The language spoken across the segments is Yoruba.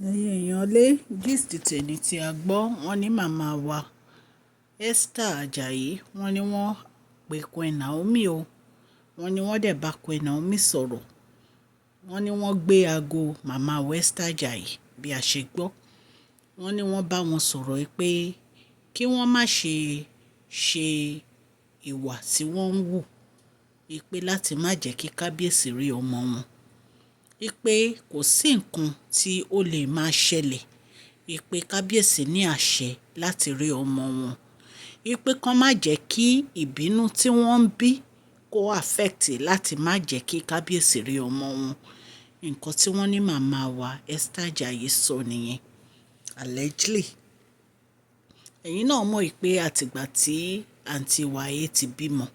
ẹ̀yin èèyàn lé gist tèmi tí a gbọ́ wọ́n ní màmá wa Esther Ajayi wọ́n ní wọ́n pe Queen Naomi o wọ́n ní wọ́n dẹ̀ bá Queen Naomi sọ̀rọ̀ wọ́n ní wọ́n gbé aago màmá wa Esther Ajayi bí a ṣe gbọ́ wọ́n ní wọ́n bá wọn sọ̀rọ̀ pé kí wọ́n má ṣe ìwà tí wọ́n ń wù pé láti má jẹ́ kí kábíyèsí rí ọmọ wọn pé kò sí nǹkan tí ó lè máa ṣẹlẹ̀ pé kábíyèsí ní àṣẹ láti rí ọmọ wọn pé kán má jẹ́ kí ìbínú tí wọ́n ń bí kó affect láti má jẹ́ kí kábíyèsí rí ọmọ wọn nǹkan tí wọ́n ní màmá wa Esther Ajayi sọ nìyẹn allegedly ẹ̀yin náà mọ̀ pé àtìgbà tí àǹtí wáyé ti bímọ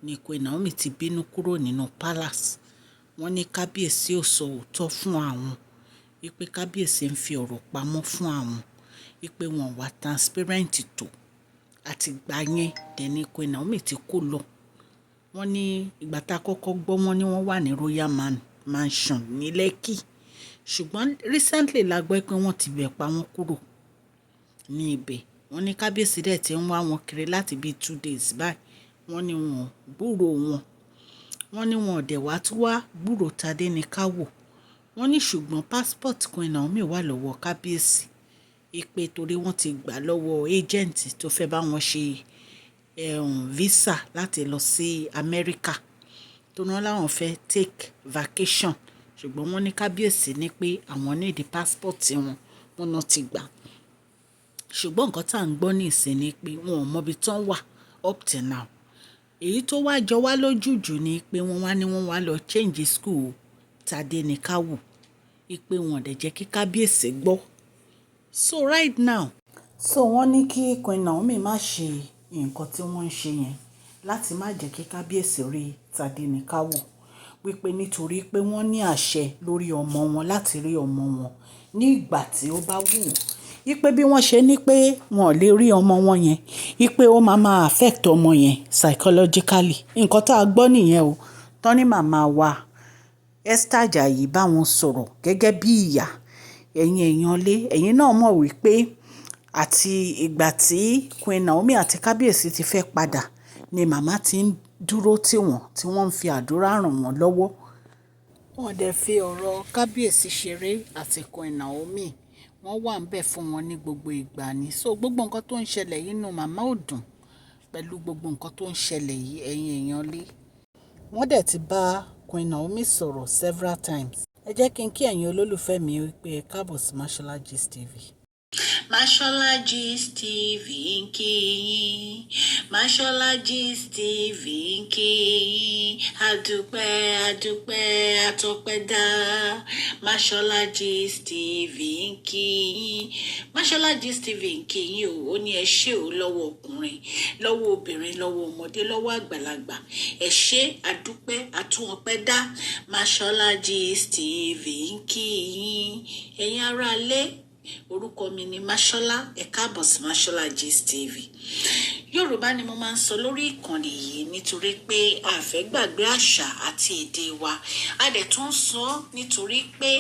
ni Queen Naomi ti bínú kúrò nínú palace wọ́n ní kábíyèsí ò sọ òótọ́ fún àwọn wípé kábíyèsí ń fi ọ̀rọ̀ pamọ́ fún àwọn wípé wọn wà transparent tó àtìgbà yẹn dẹ̀ ni Queen Naomi ti kó lọ wọ́n ní ìgbà tá a kọ́kọ́ gbọ́ wọ́n ní wọ́n wà ní Royal Mansion ní Lekki ṣùgbọ́n recently la gbọ́ pé wọ́n ti bẹ̀ pa wọ́n kúrò ní ibẹ̀ wọ́n ní kábíyèsí dẹ̀ ti ń wá wọn kiri láti bíi 2 days báyìí wọ́n ní wọn gbúrò wọ́n ní wọn ọ̀dẹ̀ wá tún wá gbúrò Tadenikawo wọ́n ní ṣùgbọ́n passport Queen Naomi wà lọ́wọ́ kábíyèsí ìpè torí wọ́n ti gbà lọ́wọ́ agent tó fẹ́ bá wọn ṣe visa láti lọ sí America tó náà láwọn fẹ́ take vacation ṣùgbọ́n wọ́n ní kábíyèsí ní pé àwọn ní ìdí passport wọn náà ti gbà ṣùgbọ́n nǹkan tá à ń gbọ́ ní ìsìn ni pé wọn ò mọbi tán wà up till now èyí tó wá jọ wá lójújù ni pé wọ́n wá lọ change school Tadenikawo pé wọn dẹ̀ jẹ́ kí kábíyèsí gbọ́ so right now wọ́n ní kí Queen Naomi má ṣe nǹkan tí wọ́n ń ṣe yẹn láti má jẹ́ kí kábíyèsí rí Tadenikawo wípé nítorí pé wọ́n ní àṣẹ lórí ọmọ wọn láti rí ọmọ wọn ní ìgbà tí ó bá wù wọ́n ipe bí wọ́n ṣe ní pé wọn ò lè rí ọmọ wọn yẹn ipe ó máa affect ọmọ yẹn psychologically nǹkan tá a gbọ́ nìyẹn o tán ní màmá wa Esther Ajayi bá wọn sọ̀rọ̀ gẹ́gẹ́ bí ìyá ẹ̀yin èèyàn lé ẹ̀yin náà mọ̀ wípé àti ìgbà tí Queen Naomi àti kábíyèsí ti fẹ́ padà ni màmá ti ń dúró tì wọ́n tí wọ́n ń fi àdúrà ràn wọ́n lọ́wọ́ wọ́n dẹ̀ fi ọ̀rọ̀ kábíyèsí ṣeré àti Queen Naomi wọ́n wà ń bẹ̀ fún wọn ní gbogbo ìgbà ni so gbogbo nǹkan tó ń ṣẹlẹ̀ yìí nù màmá ò dùn pẹ̀lú gbogbo nǹkan tó ń ṣẹlẹ̀ yìí ẹ̀yin èèyàn lé wọ́n dẹ̀ ti bá Queen Naomi sọ̀rọ̀ several times ẹ jẹ́ kí n kí ẹ̀yin olólùfẹ́ mi wípé ẹ káàbọ̀ sí Mashola Gist TV. Mashola Gist TV ń kí yín Mashola Gist TV ń kí yín adúpẹ́ àtọpẹ́dá Mashola Gist TV ń kí yín Mashola Gist TV ń kí yín ó ní ẹ ṣé o lọ́wọ́ ọkùnrin lọ́wọ́ obìnrin lọ́wọ́ ọmọdé lọ́wọ́ àgbàlagbà ẹ ṣé adúpẹ́ àtúnọpẹ́dá Mashola Gist TV ń kí yín ẹ̀yin aráalé orúkọ mi ni Mashola ẹ káàbọ̀ sí Mashola Gist TV Yorùbá ni mo máa ń sọ lórí ìkànnì yìí nítorí pé a fẹ́ gbàgbé àṣà àti èdè wa a dẹ̀ tún sọ nítorí pé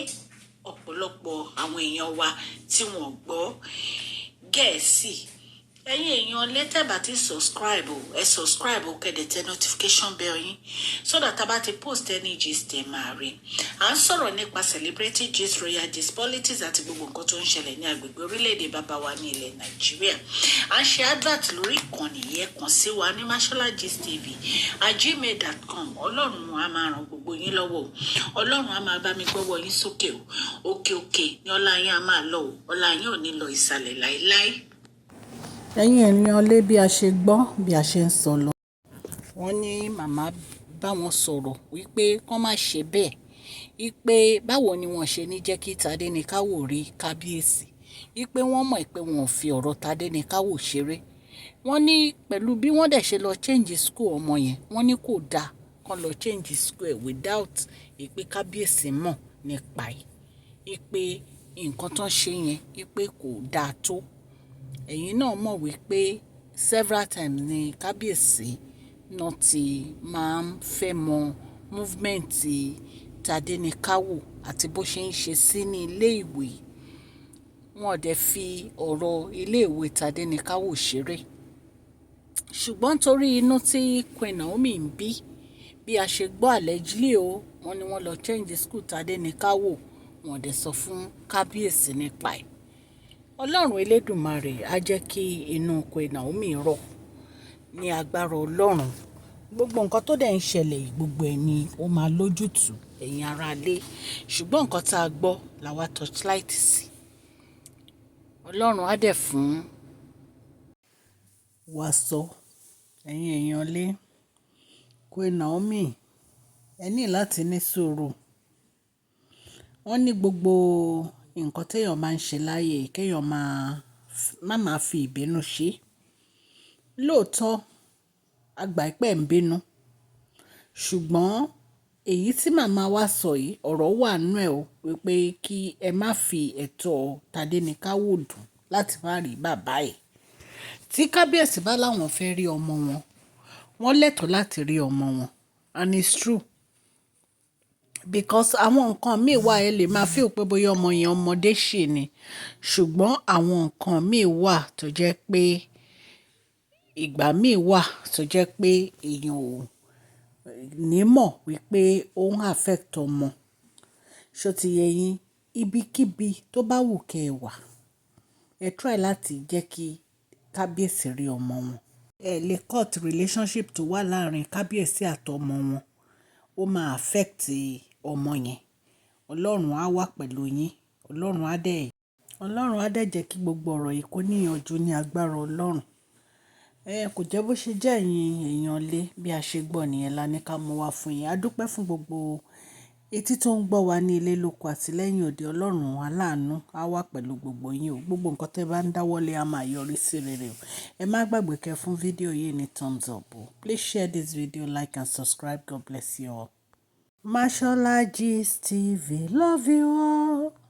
ọ̀pọ̀lọpọ̀ àwọn èèyàn wa tí wọ́n gbọ́ Gẹ̀ẹ́sì ẹ̀yin èèyàn létẹ̀bà tí subscribe o kẹ́dẹ̀ tẹ notification bell yín so that a bá ti post any gist ẹ̀ máa rí à ń sọ̀rọ̀ nípa celebrity gist royal gist politics àti gbogbo nǹkan tó ń ṣẹlẹ̀ ní agbègbè orílẹ̀-èdè bàbá wa ní ilẹ̀ Nàìjíríà à ń ṣe advert lórí ìkànnì yẹn kàn sí wa ní Mashola Gist TV @gmail.com ọlọ́run á máa ràn gbogbo yín lọ́wọ́ ọlọ́run á máa bá mi gbọ́wọ́ yín sókè o òkè ni ọlá yín á máa lọ o ọlá yín ò ní lọ ìsàlẹ̀ láéláé. Ẹ̀yin ènìyàn lé bí a ṣe gbọ́ bí a ṣe ń sọ lọ wọ́n ní màmá bá wọn sọ̀rọ̀ wípé kán má ṣe bẹ́ẹ̀ wípé báwo ni wọ́n ṣe ní jẹ́ kí Tadenikawo rí kábíyèsí wípé wọ́n mọ̀ pé wọn ò fi ọ̀rọ̀ Tadenikawo ṣeré wọ́n ní pẹ̀lú bí wọ́n dẹ̀ ṣe lọ change school ọmọ yẹn wọ́n ní kò dáa kán lọ change school ẹ̀ without ìpè kábíyèsí mọ̀ nípa ẹ̀ ìpè nǹkan tán ṣe yẹn ìpè kò dáa tó ẹ̀yin náà mọ̀ wípé several times ni kábíyèsí náà ti máa ń fẹ́ mọ movement Tadenikawo àti bó ṣe ń ṣe sí ní ilé ìwé wọn ò dẹ̀ fi ọ̀rọ̀ iléèwé Tadenikawo ṣeré. Ṣùgbọ́n torí inú tí Queen Naomi ń bí a ṣe gbọ́ allegedly o, wọ́n ní wọ́n lọ change school Tadenikawo, wọn ò dẹ̀ sọ fún kábíyèsí nípa ẹ̀. Ọlọ́run Elédùmarè á jẹ́ kí inú Queen Naomi rọ̀ ní agbára Ọlọ́run. Gbogbo nǹkan tó dẹ̀ ń ṣẹlẹ̀ yìí, gbogbo ẹ̀ ni ó máa lójútùú, ẹ̀yin ará ilé. Ṣùgbọ́n nǹkan tá a gbọ́ làwa torchlight sí. Ọlọ́run á dẹ̀ fún wa sọ, ẹ̀yin èèyàn lé. Queen Naomi, ẹ ní láti ní sùúrù. Wọ́n ní gbogbo nǹkan téèyàn máa ń ṣe láyé kéèyàn máa fi ìbínú ṣe. Lóòótọ́ àgbà ìpẹ́ ń bínú, ṣùgbọ́n èyí tí màmá wa sọ yìí, ọ̀rọ̀ wà nínú ẹ̀ o, wípé kí ẹ má fi ẹ̀tọ́ Tadenikawo dùn láti má rí bàbá ẹ̀. Tí kábíyèsí bá láwọn fẹ́ rí ọmọ wọn, wọ́n lẹ́tọ̀ọ́ láti rí ọmọ wọn, and it's true. Because àwọn nǹkan míì wà ẹ lè máa feel pé bóyá ọmọ yẹn ọmọdé ṣì ni, ṣùgbọ́n àwọn nǹkan míì wà tó jẹ́ pé ìgbà míì wà tó jẹ́ pé èèyàn ò ní mọ̀ wípé ó ń affect ọmọ. Ṣó ti yé yín? Ibikíbi tó bá wù kẹ́ ẹ wà, ẹ try láti jẹ́ kí kábíyèsí rí ọmọ wọn. Ẹ lè cut relationship tó wà láàrin kábíyèsí àtọmọ wọn, ó máa affect ọmọ yẹn. Ọlọ́run á wà pẹ̀lú yín. Ọlọ́run á dẹ̀ jẹ́ kí gbogbo ọ̀rọ̀ yìí kó níyanjú ní agbára Ọlọ́run. Kò jẹ́ bó ṣe jẹ́ ẹ̀yin èèyàn lé, bí a ṣe gbọ́ nìyẹn la ní ká mú wá fún yín. A dúpẹ́ fún gbogbo etí tó ń gbọ́ wa ní ilé lóko àti lẹ́yìn òde. Ọlọ́run aláàánú á wà pẹ̀lú gbogbo yín o. Gbogbo nǹkan tẹ́ bá ń dáwọ́lé á máa yọrí sí rere o. Ẹ má gbàgbé kẹ́ fún fídíò yìí ní thumbs up o. Please share this video, like and subscribe. God bless you all. Mashola Gist TV, love you all.